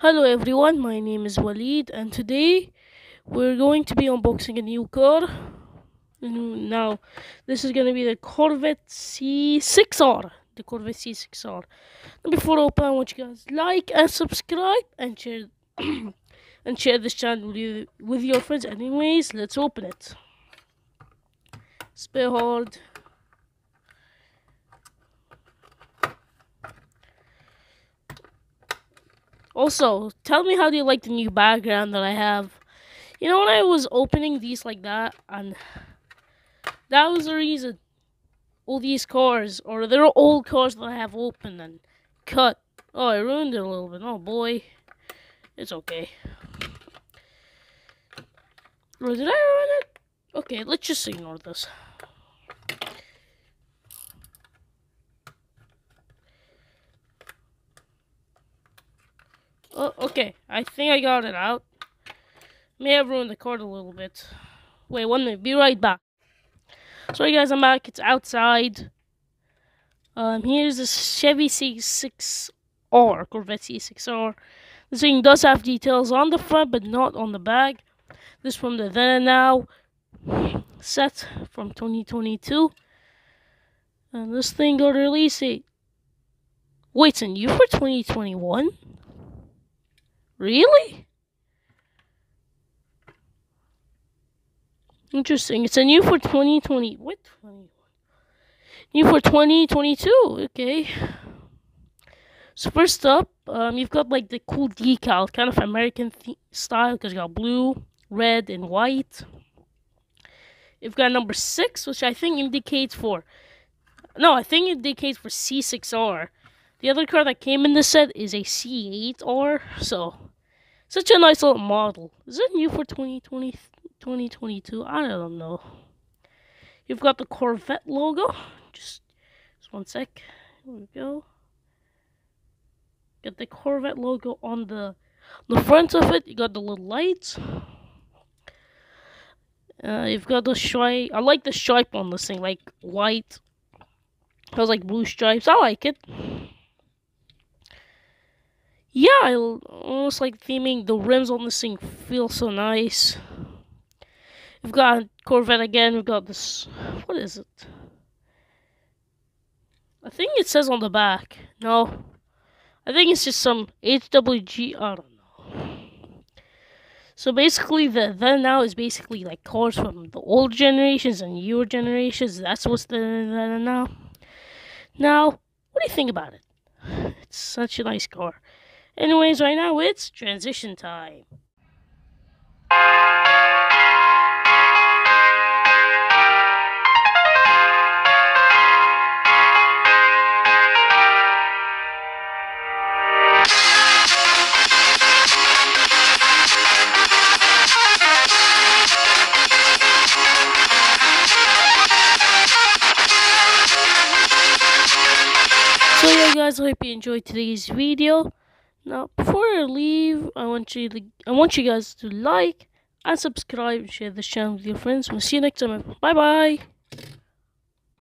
Hello everyone, my name is Walid and today we're going to be unboxing a new car. Now, this is going to be the Corvette C6R. The Corvette C6R. And before I open, I want you guys to like and subscribe and share and share this channel with your friends. Anyways, let's open it. Spare hard. Also, tell me how do you like the new background that I have. You know, when I was opening these like that, and that was the reason all these cars, or they're old cars that I have opened and cut. Oh, I ruined it a little bit. Oh boy. It's okay. Or did I ruin it? Okay, let's just ignore this. Oh, okay, I think I got it out. May have ruined the card a little bit. Wait, 1 minute, be right back. Sorry guys, I'm back. It's outside. Here's the Chevy C6R, Corvette C6R. This thing does have details on the front, but not on the back. This from the Then and Now set from 2022. And this thing got released. Wait, it's a new for 2021? Really? Interesting. It's a new for 2020. What? 21? New for 2022. Okay. So first up, you've got like the cool decal, kind of American style, because you got blue, red, and white. You've got number 6, which I think indicates for. No, I think it indicates for C6R. The other car that came in the set is a C8R. So, such a nice little model. Is it new for 2022? I don't know. You've got the Corvette logo. Just 1 sec. Here we go. Got the Corvette logo on the front of it. You got the little lights. You've got the stripe. I like the stripe on this thing, like white. Has like blue stripes. I like it. Yeah, I almost like theming. The rims on this thing feel so nice. We've got Corvette again. We've got this. What is it? I think it says on the back. No. I think it's just some HWG. I don't know. So basically, the Then Now is basically like cars from the old generations and newer generations. That's what's the Then Now. Now, what do you think about it? It's such a nice car. Anyways, right now it's transition time. So yeah guys, I hope you enjoyed today's video. Now, before I leave, I want you guys to like and subscribe and share this channel with your friends. We'll see you next time. Bye bye.